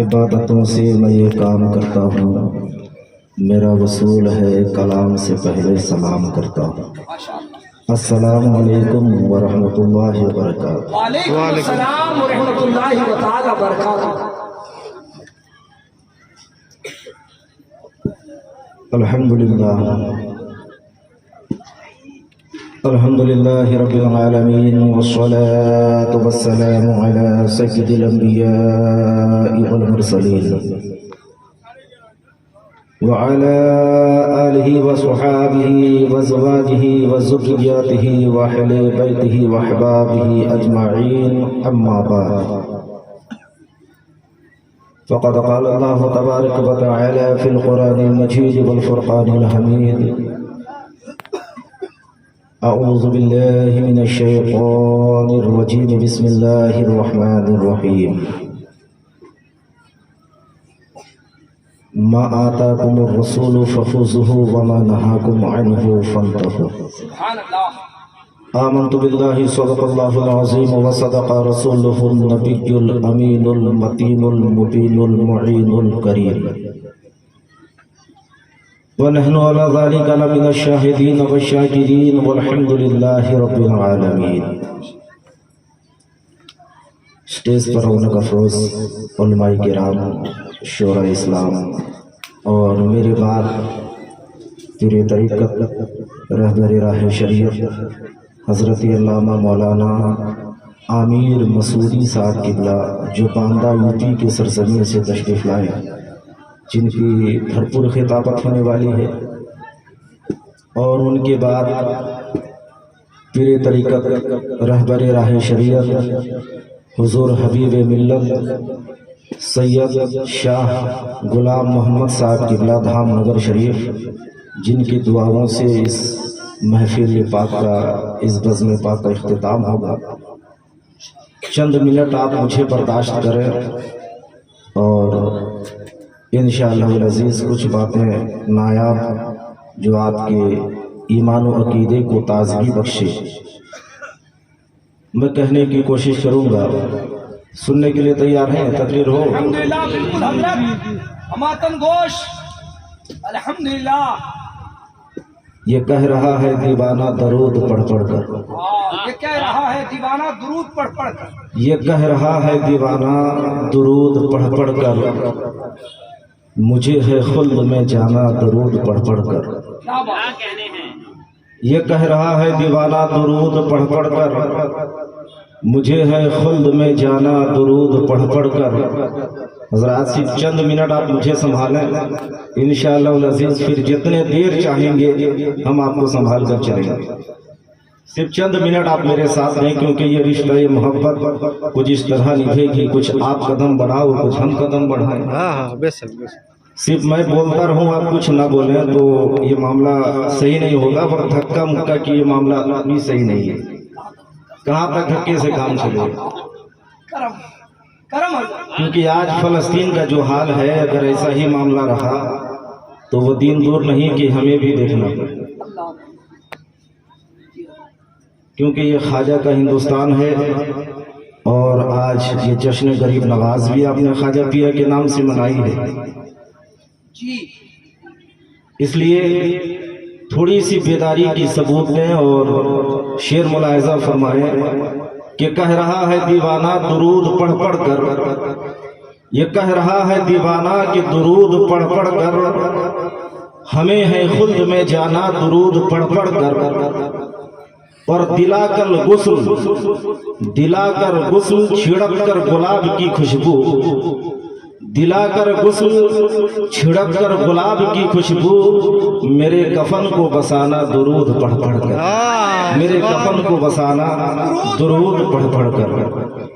इबादतों से मैं ये काम करता हूँ, मेरा वसूल है कलाम से पहले सलाम करता हूँ। अस्सलामु अलैकुम व रहमतुल्लाहि व बरकातुहू। वालेकुम अस्सलाम व रहमतुल्लाहि व तआला बरकातुहू। अल्हम्दुलिल्लाहि रब्बिल आलमीन वस्सलातु वस्सलामु अला सय्यिदिल अंबिया'i वल मुरसलीन व अला आलिहि व स्वहाबिहि व ज़वाजिहि व ज़ुर्रिय्यतिहि व अहले बैतिहि व अहबाबिहि अजमईन, अम्मा बाद। फ़क़द क़ाल अल्लाहु तबारक व तआला फ़िल क़ुरानिल मजीद वल फ़ुरक़ानिल हमीद। अऊज़ु बिल्लाहि मिनश शैतानिर रजीम। बिस्मिल्लाहिर रहमानिर रहीम। मा आताकुमुर रसूलु फखुज़ूहु व मा नहाकुम अन्हु फंतहू। आमन्तु बिल्लाहि सदक़ल्लाहुल अज़ीम व सदक़ रसूलुहुन नबियुल अमीनुल मतीनुल मुबीनुल मुईनुल करीम व नहनु अला ज़ालिका लमिनश शाहिदीन व शाकिरीन वल्हम्दुलिल्लाहि रब्बिल आलमीन। स्टेज पर रौनक अफ़रोज़ उलमाए किराम, शोरा इस्लाम और मेरे बाद पीरे तरीक़त रहबर राह शरीयत हज़रत अल्लामा मौलाना आमिर मसूदी साहब किबला, जो बांदा यूपी के सरज़मीन से तशरीफ़ लाए, जिनकी भरपूर खिताबत होने वाली है। और उनके बाद पीरे तरीक़त रहबर राह शरीयत हुज़ूर हबीब मिल्लत सैयद शाह गुलाम मोहम्मद साहब किबला धाम नगर शरीफ, जिनकी दुआओं से इस महफिल पाक का, इस बज़्म पाक का इख्तिताम होगा। चंद मिनट आप मुझे बर्दाश्त करें और इंशाअल्लाह अज़ीज़ कुछ बातें नायाब जो आपके ईमान व अकीदे को ताज़गी बख्शे मैं कहने की कोशिश करूँगा। सुनने के लिए तैयार हैं? तकरीर हो? अल्हम्दुलिल्लाह, बिल्कुल हज़रत, हमातन गोश, अल्हम्दुलिल्लाह। ये कह रहा है दीवाना दरूद पढ़ पढ़ कर, ये कह रहा है दीवाना दुरूद पढ़ पढ़ कर, ये कह रहा है दीवाना दुरूद पढ़ पढ़ कर, मुझे है खुल्द में जाना दरूद पढ़ पढ़ कर। क्या बात कहने हैं। ये कह रहा है दीवाना दुरूद पढ़ पढ़ कर, मुझे है खुल्द में जाना दुरूद पढ़ पढ़ कर। हज़रात सिर्फ चंद मिनट आप मुझे संभालें, इंशाअल्लाह अज़ीज़ फिर जितने देर चाहेंगे हम आपको संभाल कर चलेंगे। सिर्फ चंद मिनट आप मेरे साथ रहें, क्योंकि ये रिश्ता, ये मोहब्बत कुछ इस तरह निभेगी, कुछ आप कदम बढ़ाओ, कुछ हम कदम बढ़ाएं। सिर्फ मैं बोलता रहूं, आप कुछ ना बोलें तो ये मामला सही नहीं होगा। पर धक्का मुक्का की ये मामला भी सही नहीं है। कहाँ तक धक्के से काम चलेगा? करम करम हज़रत। क्योंकि आज फ़लस्तीन का जो हाल है, अगर ऐसा ही मामला रहा तो वो दिन दूर नहीं कि हमें भी देखना पड़े, क्योंकि ये ख्वाजा का हिंदुस्तान है। और आज ये जश्न गरीब नवाज भी आपने ख्वाजा पिया के नाम से मनाई है। जी, इसलिए थोड़ी सी बेदारी की सबूत दें और शेर मुलाहिजा फरमाएं कि कह रहा है दीवाना दुरूद पढ़ पढ़ कर, ये कह रहा है दीवाना कि दुरूद पढ़ पढ़ कर, हमें है खुल्द में जाना दुरूद पढ़ पढ़ कर। और दिलाकर गुस्ल छिड़क कर गुलाब की खुशबू, दिलाकर गुस्ल छिड़क कर गुलाब की खुशबू, मेरे कफन को बसाना दुरूद पढ़ पढ़ कर, मेरे कफन को बसाना दुरूद पढ़ पढ़ कर।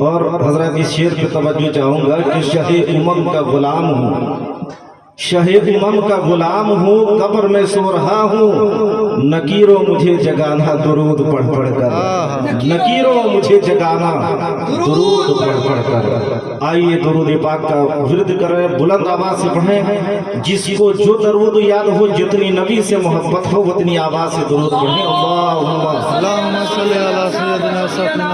और हजरत इस शेर पे तवज्जो चाहूंगा कि शहे उमम का गुलाम हूँ, शहे उमम का गुलाम हूँ, कब्र में सो रहा हूँ, नकीरों मुझे जगाना दुरूद पढ़ पढ़ कर, नकीरों मुझे जगाना दुरूद पढ़ पढ़ कर। आइए दुरूद पाक का विरद करें, बुलंद आवाज से पढ़ें। जिसको जो दरूद याद हो, जितनी नबी से मोहब्बत हो, उतनी आवाज से दुरूद पढ़ें। अल्लाहुम्मा सल्ली अला सय्यदिना सय्यदिना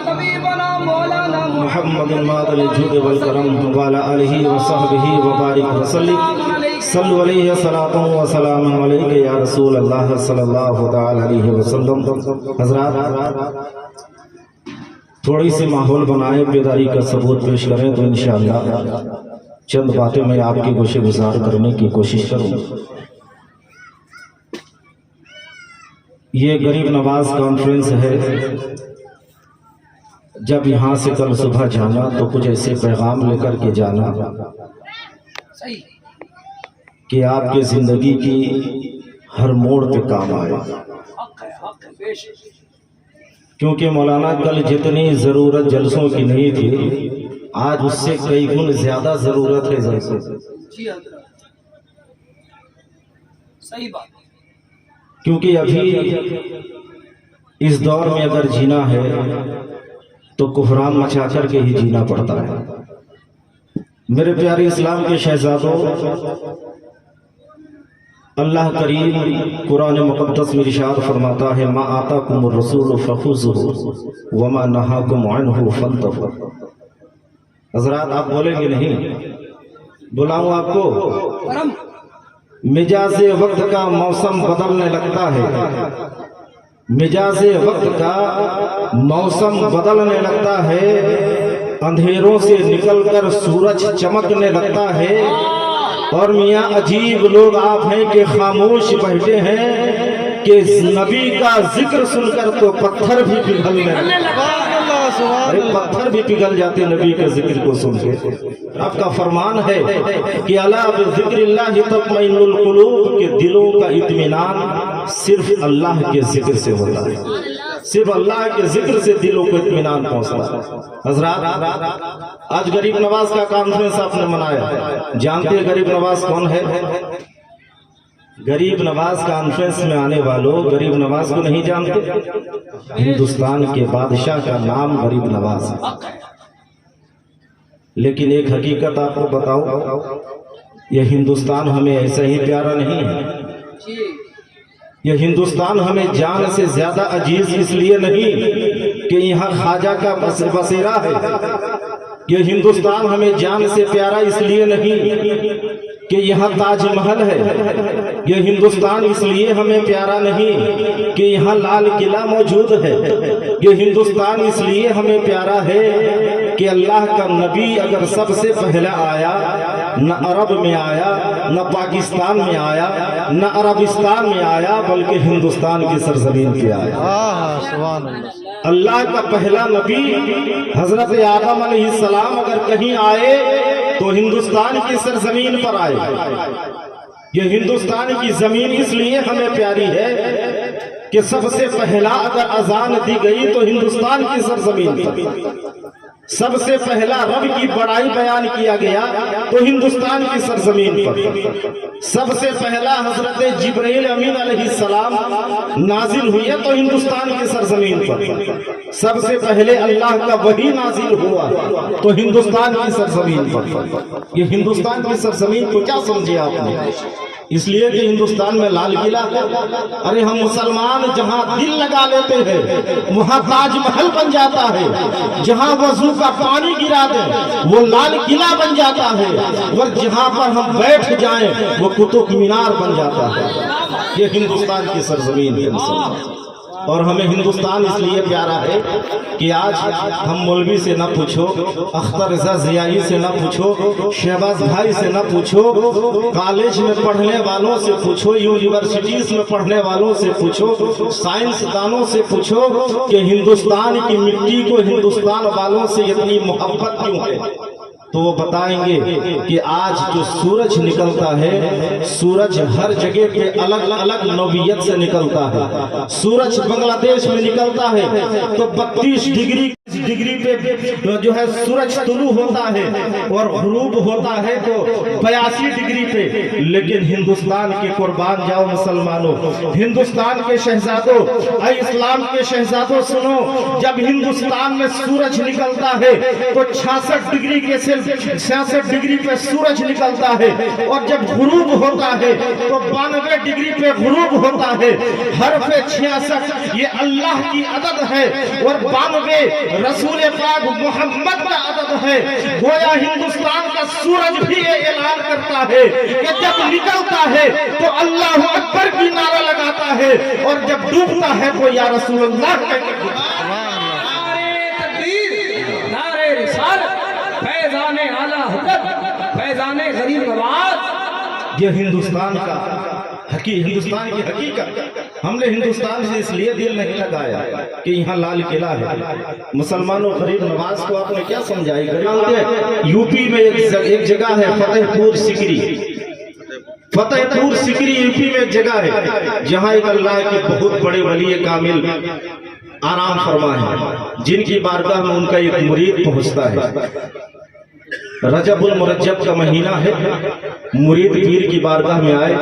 हबीबना मौलाना मुहम्मदिन मादल जुद वल करम व अला आलिहि व सहबिहि व बारिक वसल्लिम सल्लु अलैहि सलातु व सलाम अलैका या रसूल अल्लाह सल्लल्लाहु तआला अलैहि वसल्लम। हज़रात, थोड़ी सी माहौल बनाए, बेदारी का सबूत पेश करें तो इंशाअल्लाह चंद बातें मैं आपकी गोशे गुजार करने की कोशिश करूँ। ये गरीब नवाज कॉन्फ्रेंस है। जब यहाँ से कल सुबह जाना तो कुछ ऐसे पैगाम लेकर के जाना कि आपके जिंदगी की हर मोड़ पे काम आए, क्योंकि मौलाना कल जितनी ज़रूरत जलसों की नहीं थी, आज उससे कई गुण ज्यादा जरूरत है जलसों से। सही बात। क्योंकि अभी इस दौर में अगर जीना है तो कुहरान मचा कर के ही जीना पड़ता है। मेरे प्यारे इस्लाम के शहजादों, अल्लाह करीम कुरान मुक़द्दस में इरशाद फरमाता है, मा आताकुमुर रसूल फखुज़ुहु व मा नहाकुम अन्हु फंतहु। हज़रात, आप बोलेंगे नहीं? बुलाऊं आपको? मिजाजे वक्त का मौसम बदलने लगता है, मिजाजे वक्त का मौसम बदलने लगता है, अंधेरों से निकलकर सूरज चमकने लगता है। और मियाँ अजीब लोग आप हैं कि खामोश बैठे हैं कि नबी का जिक्र सुनकर तो पत्थर भी पिघलने लगे। अरे पत्थर भी पिघल जाते नबी के जिक्र को सुन के। आपका फरमान है कि अला बिज़िक्रिल्लाहि तत्मइन्नुल कुलूब, के दिलों का इत्मीनान सिर्फ अल्लाह के जिक्र से होता है, सिर्फ अल्लाह के जिक्र से दिलों को इत्मीनान पहुंचता है। हज़रात, आज गरीब नवाज का कॉन्फ्रेंस आपने मनाया, जानते हैं गरीब नवाज कौन है? गरीब नवाज कॉन्फ्रेंस में आने वालों, गरीब नवाज को नहीं जानते? हिंदुस्तान के बादशाह का नाम गरीब नवाज है। लेकिन एक हकीकत आपको बताऊं, यह हिंदुस्तान हमें ऐसा ही प्यारा नहीं है। यह हिंदुस्तान हमें जान से ज्यादा अजीज इसलिए नहीं कि यहाँ ख्वाजा का बसेरा है। यह हिंदुस्तान हमें जान से प्यारा इसलिए नहीं कि यहाँ ताजमहल है। यह हिंदुस्तान इसलिए हमें प्यारा नहीं कि यहाँ लाल किला मौजूद है। यह हिंदुस्तान इसलिए हमें प्यारा है कि अल्लाह का नबी अगर सबसे पहला आया, न अरब में आया, न पाकिस्तान में आया, न अरबिस्तान में आया, बल्कि हिंदुस्तान की सरजमीन पे आया। अल्लाह का पहला नबी हजरत आदम अलैहिस्सलाम अगर कहीं आए तो हिंदुस्तान की सरजमीन पर आए। यह हिंदुस्तान की जमीन इसलिए हमें प्यारी है कि सबसे पहला अगर अजान दी गई तो हिंदुस्तान की सरजमीन पर, सबसे पहला रब की बड़ाई बयान किया गया तो हिंदुस्तान की सरजमीन पर, सबसे पहला हजरत जिब्राइल अमीन अलैहिस्सलाम नाजिल हुए तो हिंदुस्तान की सरजमीन पर, सबसे पहले अल्लाह का वही नाजिल हुआ तो हिंदुस्तान की सरजमीन पर। ये हिंदुस्तान की सरजमीन को क्या समझे आपने? इसलिए कि हिंदुस्तान में लाल किला है। अरे हम मुसलमान जहां दिल लगा लेते हैं वहां ताजमहल बन जाता है, जहां वजू का पानी गिरा दे वो लाल किला बन जाता है, और जहां पर हम बैठ जाएं वो कुतुब मीनार बन जाता है। ये हिंदुस्तान की सरजमीन है मुसलमान। और हमें हिंदुस्तान इसलिए प्यारा है कि आज हम मौलवी से ना पूछो, अख्तर रज़ा ज़ियाई से ना पूछो, शहबाज भाई से ना पूछो, कॉलेज में पढ़ने वालों से पूछो, यूनिवर्सिटीज में पढ़ने वालों से पूछो, साइंसदानों से पूछो कि हिंदुस्तान की मिट्टी को हिंदुस्तान वालों से इतनी मोहब्बत क्यों है, तो वो बताएंगे कि आज जो सूरज निकलता है, सूरज हर जगह पे अलग अलग नौइयत से निकलता है। सूरज बांग्लादेश में निकलता है तो 32 डिग्री पे जो है सूरज तुलू होता है और गुरूब होता है तो 82 डिग्री पे। लेकिन हिंदुस्तान के कुर्बान जाओ मुसलमानों, हिंदुस्तान के शहजादों, इस्लाम के शहजादों सुनो, जब हिंदुस्तान में सूरज निकलता है तो 66 डिग्री के 66 डिग्री पे सूरज निकलता है, और जब गुरूब होता है तो 92 डिग्री पे गुरूब होता है। हर पे 66 ये अल्लाह की अदद है, और 92 रसूल पाक मोहम्मद का आदत है। गोया हिंदुस्तान का सूरज भी ये ऐलान करता है कि जब निकलता है तो अल्लाह अकबर की नारा लगाता है और जब डूबता है तो या रसूल अल्लाह कहकर नारे तकबीर, नारे रिसालत, फैज़ाने आला हज़रत, फैज़ाने गरीब नवाज। ये हिंदुस्तान की हकीकत। हमने हिंदुस्तान से इसलिए दिल नहीं लगाया कि यहाँ लाल किला है। मुसलमानों गरीब नवाज को आपने क्या समझाई? यूपी में एक जगह है फतेहपुर सिकरी। फतेहपुर सिकरी यूपी में एक जगह है जहाँ एक अल्लाह के बहुत बड़े वली कामिल आराम फरमा है, जिनकी बारगाह में उनका एक मुरीद पहुँचता है। रजबुल मुरज्जब का महीना है। मुरीद पीर की बारगाह में आए,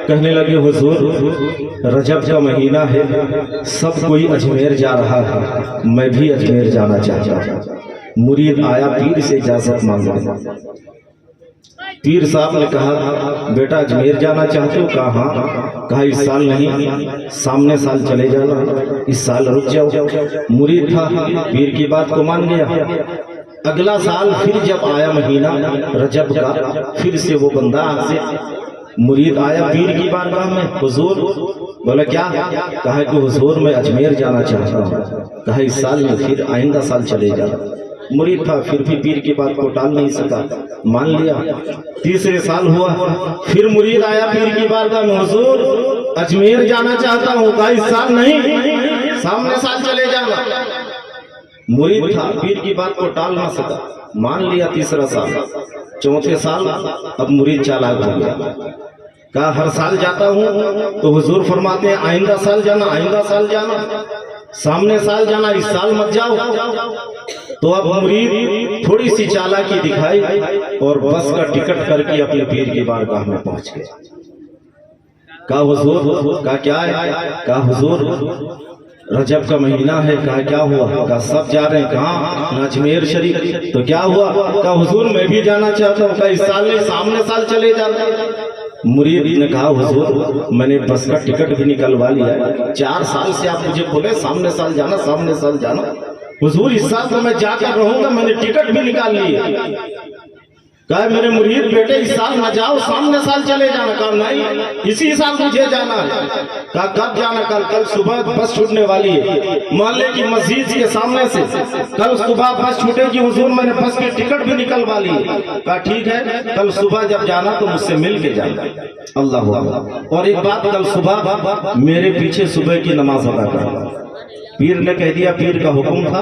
कहने लगे हुजूर रजब का महीना है, सब कोई अजमेर जा रहा है, मैं भी अजमेर जाना चाहता हूँ। मुरीद आया, पीर से इजाजत मांगा। पीर साहब ने कहा बेटा अजमेर जाना चाहते हो? कहा हाँ। कहा इस साल नहीं, सामने साल चले जाना, इस साल रुक जाओ। मुरीद था, पीर की बात को मान गया। अगला साल फिर जब आया महीना रजब का, फिर से वो बंदा से मुरीद आया पीर की बारगाह में। हुजूर, बोला क्या? कहा कि हुजूर मैं अजमेर जाना चाहता हूँ। कहा इस साल में, फिर आइंदा साल चले जाना। मुरीद था, फिर भी पीर की बात को टाल नहीं सका, मान लिया। तीसरे साल हुआ, फिर मुरीद आया पीर की बारगाह में, हुजूर अजमेर जाना चाहता हूँ। कहा इस साल नहीं, सामने साल चले जाना। मुरीद था, पीर की बात को टाल ना सका, मान लिया। तीसरा साल, चौथे साल अब मुरीद चालाक हो गया। कहा हर साल जाता हूँ तो हुजूर फरमाते हैं आइंदा साल जाना, आइंदा साल जाना, सामने साल जाना, इस साल मत जाओ। तो अब मुरीद थोड़ी सी चालाकी दिखाई और बस का टिकट करके अपने पीर की बारगाह में पहुंच गए। कहा हुजूर, कहा क्या है? कहा हुजूर रजब का महीना है। कहा क्या हुआ? कहा सब जा रहे हैं। कहाँ? अजमेर शरीफ। तो क्या हुआ? कहा हुजूर मैं भी जाना चाहता हूँ। कहा इस साल नहीं, सामने साल चले जाते। मुरीद ने कहा हुजूर मैंने बस का टिकट भी निकलवा लिया है, 4 साल से आप मुझे बोले सामने साल जाना, सामने साल जाना। हुजूर इस साल तो मैं जाकर रहूंगा, मैंने टिकट भी निकाल ली है। कहा मेरे मुरीद बेटे इस साल न जाओ, सामने साल चले जाना। कहा नहीं, इसी साल मुझे जाना है। कहा कब जाना? कल सुबह बस छूटने वाली है मोहल्ले की मस्जिद के सामने से, कल सुबह बस छूटेगी। हुजूर मैंने बस की टिकट भी निकलवा ली है। कहा ठीक है, कल सुबह जब जाना तो मुझसे मिल के जाना। अल्लाह अल्लाह। और एक बात, कल सुबह मेरे पीछे सुबह की नमाज अदा करना। पीर ने कह दिया, पीर का हुक्म था।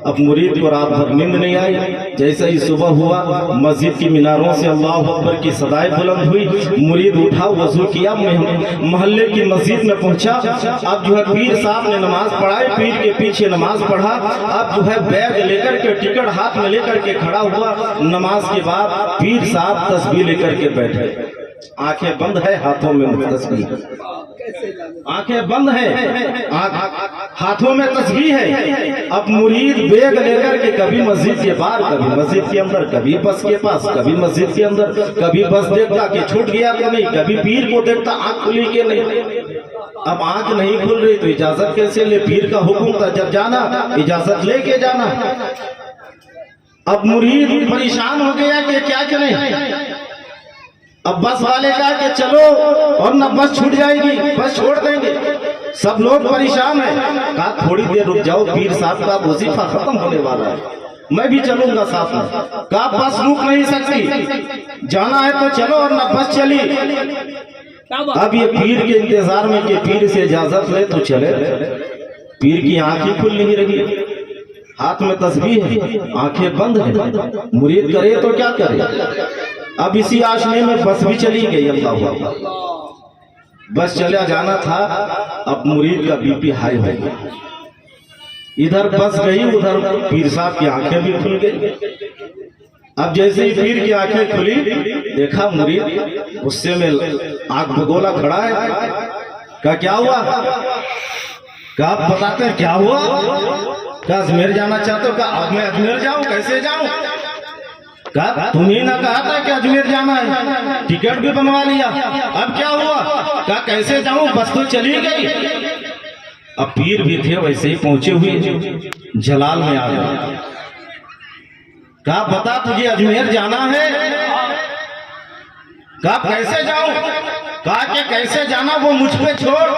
अब मुरीद को रात भर नींद नहीं आई। जैसे ही सुबह हुआ, मस्जिद की मीनारों से अल्लाह अकबर की सदाएं बुलंद हुई। मुरीद उठा, वजू किया, मोहल्ले की मस्जिद में पहुंचा। अब जो है पीर साहब ने नमाज पढ़ाई, पीर के पीछे नमाज पढ़ा। अब जो है बैग लेकर के, टिकट हाथ में लेकर के खड़ा हुआ। नमाज के बाद पीर साहब तस्बीह लेकर के बैठे, आंखें बंद है, हाथों में तस्बीह, आंखें बंद है, हाथों में तस्बीह है। अब मुरीद बैग लेकर के कभी मस्जिद के बाहर, कभी मस्जिद के अंदर, कभी बस के पास, कभी मस्जिद के अंदर, कभी बस देखता कि छूट गया तो नहीं, कभी पीर को देखता आंख खुली के नहीं। अब आंख नहीं खुल रही तो इजाजत कैसे ले? पीर का हुक्म था जब जाना इजाजत लेके जाना। अब मुरीद परेशान हो गया कि क्या करें। अब बस वाले कहा कि चलो, और न बस छूट जाएगी, बस छोड़ देंगे। सब लोग परेशान हैं। कहा थोड़ी देर रुक जाओ, पीर साहब का वजीफा खत्म होने वाला है, मैं भी चलूंगा साथ में। कहा बस रुक नहीं सकती, जाना है तो चलो, और न बस चली। अब ये पीर के इंतजार में कि पीर से इजाजत ले तो चले। पीर की आंखें खुल नहीं रही, हाथ में तस्बीह है, आंखें बंद है। मुरीद करे तो क्या करे। अब इसी आशने में बस भी चली गई। अल्लाह, बस चला जाना था। अब मुरीद का बीपी हाई हो गया। इधर बस गई, उधर पीर साहब की आंखें भी खुल गई। अब जैसे ही पीर की आंखें खुली, देखा मुरीद गुस्से में आंख भगोला खड़ा है। कहा क्या हुआ? कहा आप बताते हैं क्या हुआ? कहा अजमेर जाना चाहते हो? कहा अब मैं अजमेर जाऊं, कैसे जाऊं? कहा तुम्हें ना कहा था कि अजमेर जाना है, टिकट भी बनवा लिया, अब क्या हुआ? कहा कैसे जाऊं, बस तो चली गई। अब पीर भी थे वैसे ही पहुंचे हुए जलाल में आ गए। कहा बता तुझे अजमेर जाना है? कहा कैसे जाऊं? कहा कि कैसे जाना वो मुझ पे छोड़,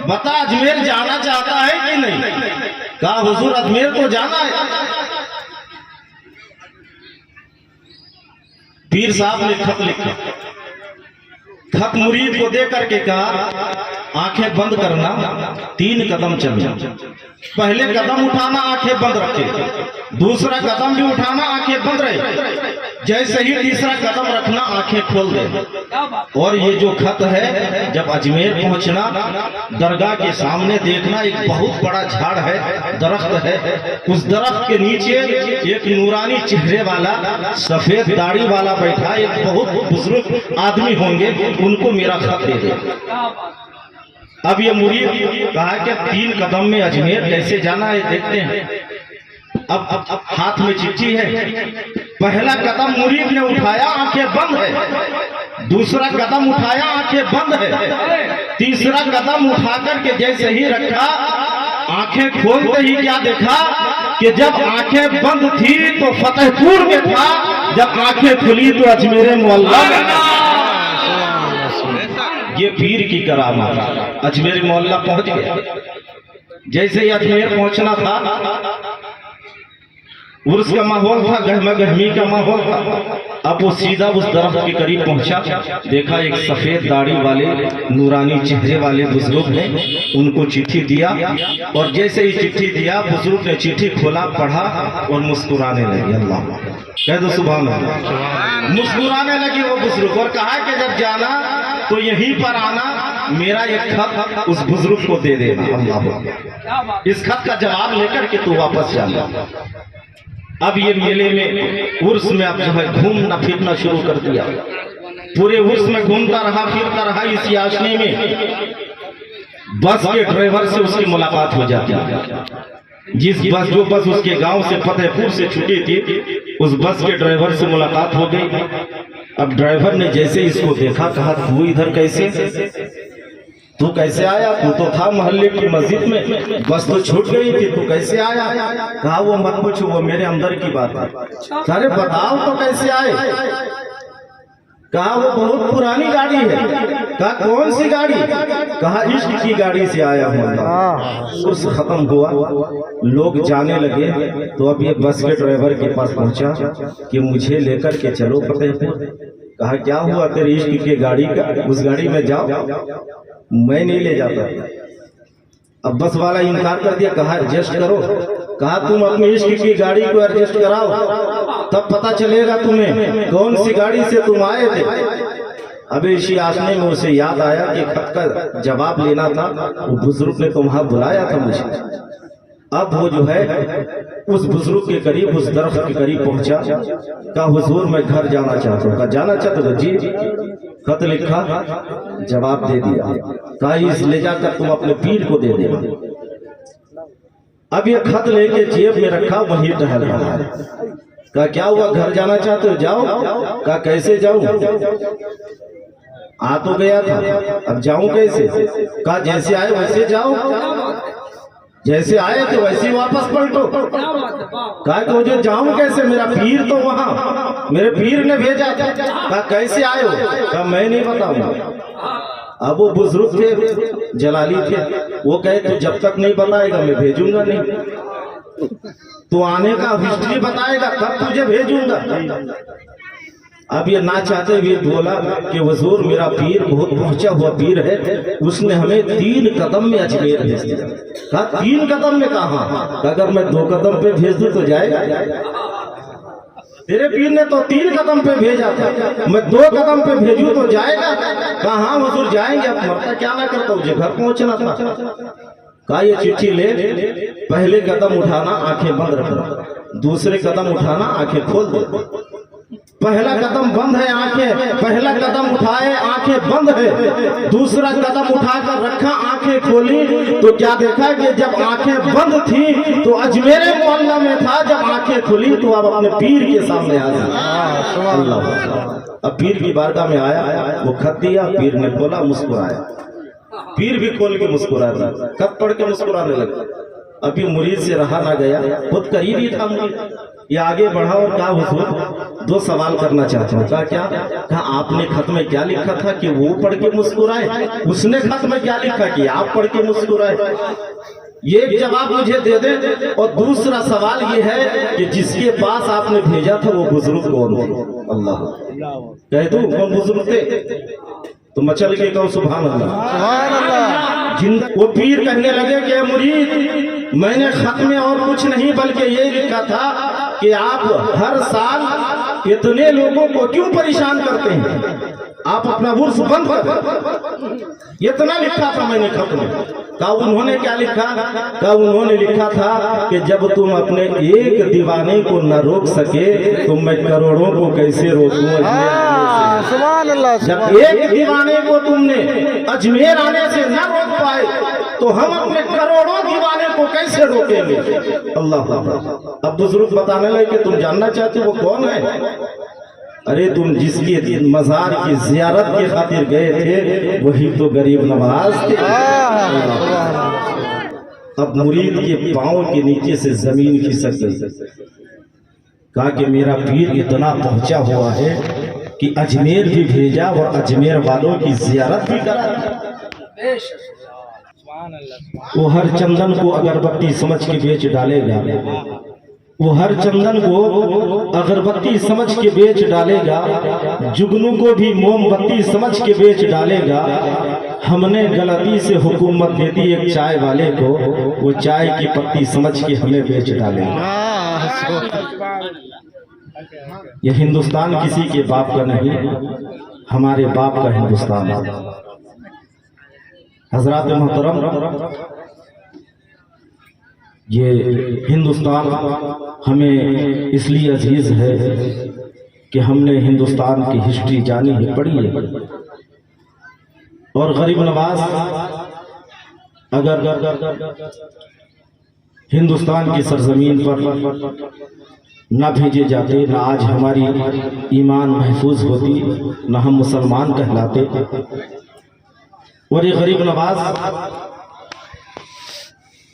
बता अजमेर जाना चाहता है कि नहीं? कहा हुजूर अजमेर तो जाना है। पीर साहब ने खत लिखा, खत मुरीद को दे करके कहा आंखें बंद करना, 3 कदम चलना। पहले कदम उठाना आंखें बंद रखे, दूसरा कदम भी उठाना आंखें बंद रहे, जैसे ही तीसरा कदम रखना आंखें खोल दे। और ये जो खत है, जब अजमेर पहुंचना दरगाह के सामने देखना एक बहुत बड़ा झाड़ है, दरख्त है, उस दरख्त के नीचे एक नूरानी चेहरे वाला सफेद दाढ़ी वाला बैठा एक बहुत बुजुर्ग आदमी होंगे, उनको मेरा खत दे दे। अब ये मुरीद कहा कि 3 कदम में अजमेर कैसे जाना है देखते हैं। अब हाथ में चिट्ठी है, पहला कदम मुरीद ने उठाया आंखें बंद है, दूसरा कदम उठाया आंखें बंद है, तीसरा कदम उठा करके जैसे ही रखा आंखें खोलते ही क्या देखा कि जब आंखें बंद थी तो फतेहपुर में था, जब आंखें खुली तो अजमेर मोहल्ला में। ये पीर की करामात, अजमेर मोहल्ला पहुंच गया। जैसे ही अजमेर पहुंचना था, उर्स का माहौल था, गहमा गहमी का माहौल था। अब वो सीधा उस दरख्त के करीब पहुंचा, देखा एक सफेद दाढ़ी वाले नूरानी चेहरे वाले बुजुर्ग ने उनको चिट्ठी दिया। और जैसे ही चिट्ठी दिया, बुजुर्ग ने चिट्ठी खोला, पढ़ा और मुस्कुराने लगे। अल्लाह कह दो सुभान अल्लाह। मुस्कुराने लगी वो बुजुर्ग और कहा कि जब जाना तो यहीं पर आना, मेरा एक खत उस बुजुर्ग को दे देना। अल्लाह, इस खत का जवाब लेकर के तू वापस जाना। अब ये मेले में उर्स में अब जो है घूमना फिरना शुरू कर दिया। पूरे उर्स में घूमता रहा, फिरता रहा। इस याचने में बस के ड्राइवर से उसकी मुलाकात हो जाती है। जो बस उसके गांव से फतेहपुर से छुटी थी, उस बस के ड्राइवर से मुलाकात हो गई। अब ड्राइवर ने जैसे इसको देखा, कहा तू इधर कैसे, तू कैसे आया? तू तो था मोहल्ले की मस्जिद में, बस तो छूट गई थी, तू कैसे आया? कहा वो मत पूछो, वो मेरे अंदर की बात है। अरे बताओ तो कैसे आए? कहा वो बहुत पुरानी गाड़ी है। कहा कौन सी गाड़ी? कहा इश्क की गाड़ी से आया हूँ। उर्स खत्म हुआ, लोग जाने लगे। तो अब ये बस के ड्राइवर के पास पहुंचा कि मुझे लेकर के चलो फतेहपुर। कहा क्या हुआ तेरी इश्क की गाड़ी का? उस गाड़ी में जाओ, मैं नहीं ले जाता। अब बस वाला इनकार कर दिया। कहा एडजस्ट करो। कहा तुम अपनी इश्क की गाड़ी को एडजस्ट कराओ, तब पता चलेगा तुम्हें कौन सी गाड़ी से तुम आए थे। अब इसी आसने में उसे याद आया कि खत का जवाब लेना था, वो बुजुर्ग ने तुम्हारा बुलाया था मुझे। अब वो जो है उस बुजुर्ग के करीब, उस दरख्त के करीब पहुंचा। कहा हुजूर मैं घर जाना चाहता हूँ। कहा जाना चाहते हो? जी। खत लिखा, जवाब दे दिया। कहा इस ले जाकर तुम अपने पीर को दे देना। अब ये खत लेके जेब में रखा, वहीं टहल रहा है। कहा क्या हुआ, घर जाना चाहते हो? जाओ। कहा कैसे जाऊं? आ तो गया था, अब जाऊं कैसे? कहा जैसे आए वैसे जाओ, जैसे आए थे वैसे ही वापस पलटो। कहा कि मुझे जाऊं कैसे, मेरा पीर तो वहां, मेरे पीर ने भेजा था। कहा कैसे आए हो? कहा मैं नहीं बताऊंगा। अब वो बुजुर्ग थे, जलाली थे, वो कहे तू जब तक नहीं बताएगा मैं भेजूंगा नहीं। तू आने का हिस्ट्री बताएगा तब तुझे भेजूंगा। अब ये ना चाहते हुए बोला कि हुजूर मेरा पीर बहुत पहुंचा हुआ पीर है, उसने हमें 3 कदम में अजमेर भेज दिया। कहा 3 कदम में? कहा अगर मैं 2 कदम पे भेज दूं तो जाएगा? तेरे पीर ने तो 3 कदम पे भेजा था, मैं 2 कदम पे भेजूं तो जाएगा? कहा हाँ हुजूर जाएंगे। अब मरता क्या ना करता, मुझे घर पहुंचना था। कहा ये चिट्ठी ले, पहले कदम उठाना आंखें बंद रखना, दूसरे कदम उठाना आंखें खोल दो। पहला कदम बंद है आंखें, पहला कदम उठाए आंखें बंद है, दूसरा कदम उठाकर रखा आंखें खोली तो क्या देखा कि जब आंखें बंद थी तो अजमेर मोहल्ला में था, जब आंखें खुली तो अब अपने पीर के सामने आ गया। अल्लाह। अब पीर की बारगाह में आया, वो खत दिया, पीर ने खोला, मुस्कुराया। पीर भी खोल के मुस्कुरा दी, कब पढ़ के मुस्कुराने लगा। अभी मुरीद से रहा ना गया, बहुत करीब ही था मुरीद। ये आगे बढ़ा और कहा हुजूर 2 सवाल करना चाहता हूँ। कहा क्या? कहा आपने खत में क्या लिखा था कि वो पढ़ के मुस्कुराए, उसने खत में क्या लिखा कि आप पढ़ के मुस्कुराए। ये एक जवाब मुझे दे दे। और दूसरा सवाल ये है कि जिसके पास आपने भेजा था वो बुजुर्ग कौन थे? अल्लाह कह दो कौन बुजुर्ग थे? तो मचल के कहो सुभान अल्लाह, सुभान अल्लाह। जिंदा वो पीर कहने लगे कि मुरीद, मैंने खत में और कुछ नहीं बल्कि ये लिखा था कि आप हर साल इतने लोगों को क्यों परेशान करते हैं, आप अपना उर्स बंद कर। इतना लिखा था मैंने खत में। कहा उन्होंने क्या लिखा? कहा उन्होंने लिखा था कि जब तुम अपने एक दीवाने को न रोक सके तो मैं करोड़ों को कैसे रोकूं। सुभान अल्लाह। जब एक दीवाने को तुमने अजमेर आने से न रोक पाए तो हम अपने करोड़ों दीवाने को कैसे रोकेंगे। अल्लाह। अब बुजुर्ग बताने लगे कि तुम जानना चाहते हो वो कौन है? अरे तुम जिसके मजार की जियारत के खातिर गए थे वही तो गरीब नवाज थे। अब मुरीद के पांव के नीचे से जमीन खिसक गई। कहा कि मेरा पीर इतना पहुंचा हुआ है कि अजमेर भी भेजा और अजमेर वालों की जियारत भी करा। वो हर चंदन को अगरबत्ती समझ के बेच डालेगा, वो हर चंदन को अगरबत्ती समझ के बेच डालेगा, जुगनू को भी मोमबत्ती समझ के बेच डालेगा। हमने गलती से हुकूमत दे दी एक चाय वाले को, वो चाय की पत्ती समझ के हमें बेच डालेगा। ये हिंदुस्तान किसी के बाप का नहीं, हमारे बाप का हिंदुस्तान है। हजरात मोहतरम, ये हिंदुस्तान हमें इसलिए अजीज है कि हमने हिंदुस्तान की हिस्ट्री जानी है, पढ़ी है। और गरीब नवाज अगर हिंदुस्तान की सरजमीन पर ना भेजे जाते, ना आज हमारी ईमान महफूज होती, ना हम मुसलमान कहलाते। और ये गरीब नवाज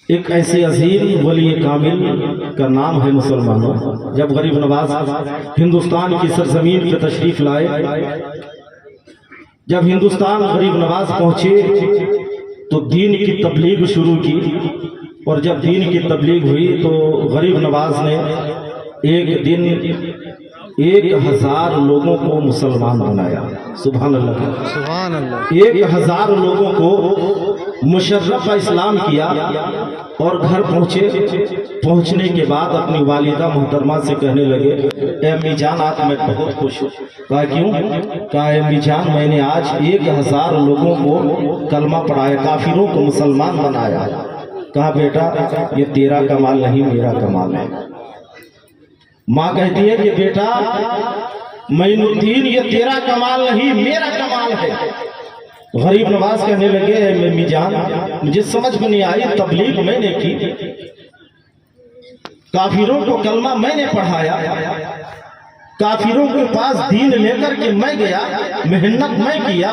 एक ऐसे अजीम वली कामिल का नाम है मुसलमानों। जब गरीब नवाज हिंदुस्तान की सरजमीन पर तशरीफ लाए, जब हिंदुस्तान गरीब नवाज पहुंचे तो दीन की तबलीग शुरू की। और जब दीन की तबलीग हुई तो गरीब नवाज ने एक दिन 1000 लोगों को मुसलमान बनाया। सुभान अल्लाह, सुभान अल्लाह। 1000 लोगों को मुशर्रफ इस्लाम किया। और घर पहुंचने के बाद अपनी वालिदा मोहतरमा से कहने लगे, ए अम्मी जान आज मैं बहुत खुश हूँ। कहा क्यों? कहा अम्मी जान मैंने आज 1000 लोगों को कलमा पढ़ाया, काफिरों को मुसलमान बनाया। कहा बेटा ये तेरा कमाल नहीं मेरा कमाल है। माँ कहती है कि बेटा मोइनुद्दीन ये तेरा कमाल नहीं मेरा कमाल है। गरीब नवाज कहने लगे मम्मी जान मुझे समझ में नहीं आई, तबलीग मैंने की, काफिरों को कलमा मैंने पढ़ाया, काफिरों के पास दीन लेकर के मैं गया, मेहनत मैं किया,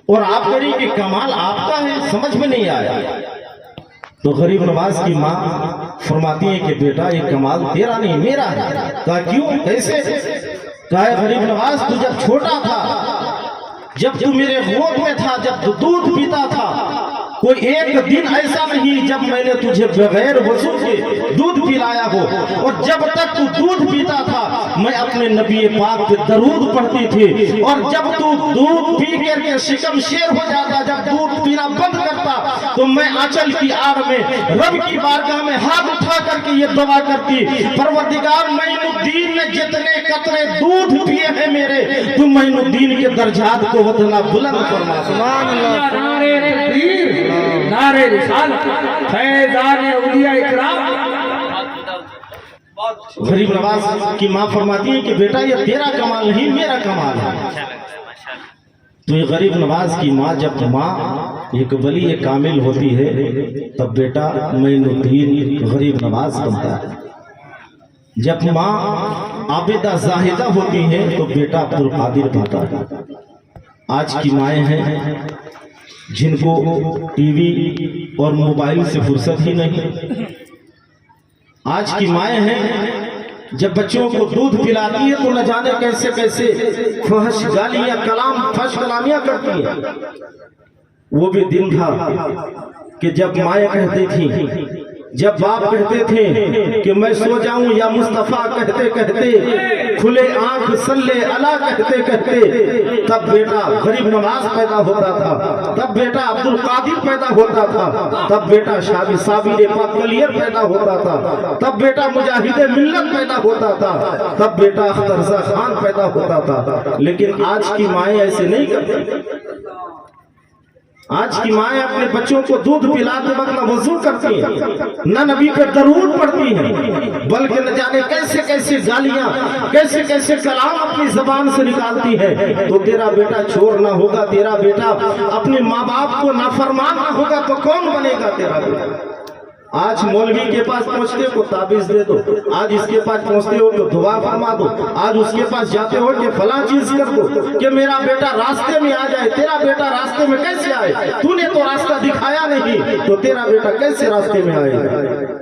और आप करी कि कमाल आपका है, समझ में नहीं आया। तो गरीब नवाज की माँ फरमाती है कि बेटा ये कमाल तेरा नहीं मेरा है। कहा क्यों कैसे? कहा गरीब नवाज तू जब छोटा था, जब तू मेरे गोद में था, जब तू दूध पीता था, कोई एक दिन ऐसा नहीं जब मैंने तुझे बगैर वजू के दूध पिलाया हो। और जब तक तू दूध पीता था मैं अपने नबी पाक पे दरूद पढ़ती थी। और जब तू दूध पी करके शिकम शेर हो जाता, जब दूध पीना बंद करता, तो मैं आंचल की आड़ में रब की बारगाह में हाथ उठा करके ये दुआ करती, परवरदिगार मोइनुद्दीन ने जितने कतरे दूध पिए हैं मेरे, तू मोइनुद्दीन के दर्जात को उतना बुलंद फरमा। सुभान अल्लाह। नारे तकबीर, नारे रिसालत, फैज़ान औलिया इकराम। गरीब नवाज की माँ फरमाती है कि बेटा ये तेरा कमाल नहीं मेरा कमाल है। तो ये गरीब नवाज की माँ जब माँ एक वली एक कामिल होती है तब बेटा मोइनुद्दीन गरीब नवाज बनता है। जब माँ आबिदा जाहिदा होती है तो बेटा अब्दुल कादिर बनता है। आज की माएँ हैं जिनको टीवी और मोबाइल से फुर्सत ही नहीं। आज की माएँ हैं, जब बच्चों को दूध पिलाती है तो न जाने कैसे कैसे फहश गालियां फहश कलामियां करती है। वो भी दिन था कि जब माएँ कहती थी, जब बाप कहते थे कि मैं सो जाऊं, या मुस्तफा कहते कहते, खुले आंख सल्ले अला कहते कहते, तब बेटा गरीब नवाज पैदा होता था, तब बेटा अब्दुल कादिर पैदा होता था, तब बेटा शादी साबिर पाकलियर पैदा होता था, तब बेटा मुजाहिद मिल्लत पैदा होता था, तब बेटा अख्तरजा खान पैदा होता था। लेकिन आज की माएँ ऐसे नहीं करती। आज की माएँ अपने बच्चों को दूध पिलाते वक्त न वजू करती हैं, न नबी पे दरूद पढ़ती हैं, बल्कि न जाने कैसे कैसे गालियां, कैसे कैसे कलाम अपनी जबान से निकालती है। तो तेरा बेटा चोर ना होगा, तेरा बेटा अपने माँ बाप को नाफरमान ना होगा, तो कौन बनेगा तेरा बेटा? आज मौलवी के पास पहुंचते हो तो ताबीज दे दो, आज इसके पास पहुंचते हो तो दुआ फरमा दो, आज उसके पास जाते हो कि फला चीज कर दो कि मेरा बेटा रास्ते में आ जाए। तेरा बेटा रास्ते में कैसे आए? तूने तो रास्ता दिखाया नहीं, तो तेरा बेटा कैसे रास्ते में आए?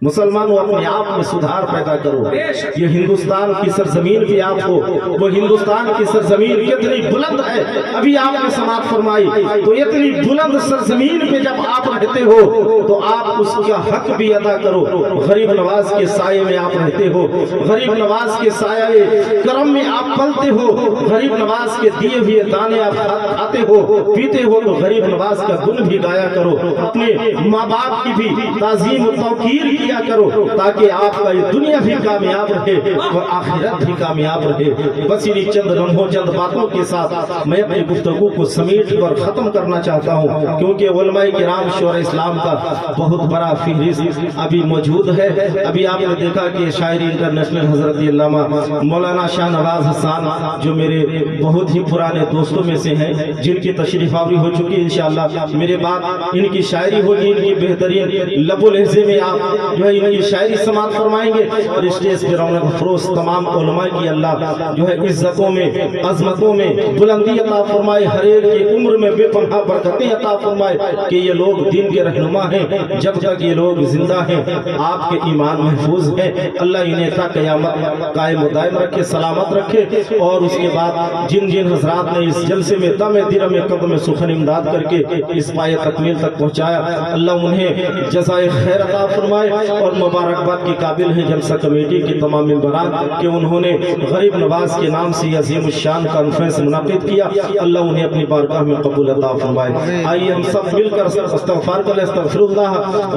मुसलमानों, अपने आप में सुधार पैदा करो। ये हिंदुस्तान की सरजमीन पे आप हो, वो हिंदुस्तान की सरजमीन कितनी बुलंद है, अभी आपने समाप्त फरमाई। तो इतनी बुलंद सरजमीन पे जब आप रहते हो तो आप उसका हक भी अदा करो। गरीब नवाज के साये में आप रहते हो, गरीब नवाज के साये करम में आप पलते हो, गरीब नवाज के दिए हुए दाने आप खाते हो पीते हो, तो गरीब नवाज का गुण भी गाया करो। अपने माँ बाप की भी ताजीम और तौकीर किया करो, ताकि आपका ये दुनिया भी कामयाब रहे और आखिरत भी कामयाब रहे। बस इन्हीं चंद लम्हों, चंद बातों के साथ मैं अपनी गुफ्तगू को समेट कर खत्म करना चाहता हूँ, क्योंकि उलमाए किराम शोर इस्लाम का बहुत बड़ा फहरिस्त अभी मौजूद है। अभी आपने देखा कि शायरी इंटरनेशनल हजरत अल्लामा मौलाना शाह नवाज हसन, जो मेरे बहुत ही पुराने दोस्तों में से हैं, जिनकी तशरीफ आवरी हो चुकी है। इंशाअल्लाह मेरे बाद इनकी शायरी होगी, इनकी बेहतरीन लबो लहजे में आप जो है इनकी शायरी समाप्त फरमाएंगे और स्टेज पे रौनक अफरोज तमाम उलमा की अल्लाह जो है इज्जतों में, अजमतों में बुलंदी अता फरमाए, हर एक की उम्र में बेपनाह बरकतें अता फरमाए कि ये लोग दीन के रहनुमा हैं। जब तक ये लोग जिंदा हैं आपके ईमान महफूज है। अल्लाह इन्हें था क़यामत कायम दायम रखे, सलामत रखे। और उसके बाद जिन जिन हजरात ने इस जलसे में दम दिरम कदम सुखन इमदाद करके इस पाए तकमील तक पहुँचाया, अल्लाह उन्हें जज़ाए खैर अता फरमाए। और मुबारकबाद के काबिल है जलसा कमेटी के तमाम मेंबरान कि उन्होंने गरीब नवाज के नाम से अजीम शान कॉन्फ्रेंस मुनाकिद किया। अल्लाह उन्हें अपनी बारगाह में कबूल अता फरमाए। आइए हम सब मिलकर इस्तग़फ़ार करें। अस्तग़फ़िरुल्लाह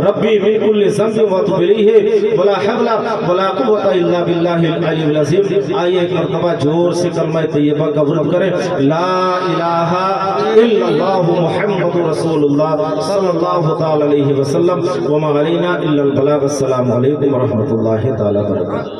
रब्बी मिन कुल्लि ज़ंबिन व अतूबु इलैहि वला हौला वला कुव्वता इल्ला बिल्लाहिल अलिय्यिल अज़ीम। आइए एक मरतबा जोर से कलमा तैयबा का वर्द करें, ला इलाहा इल्लल्लाह मुहम्मदुर रसूलुल्लाह सल्लल्लाहु तआला अलैहि वसल्लम व मा अलैना इल्लल बलाग। अस्सलामु अलैकुम व रहमतुल्लाहि तआला व बरकातहू।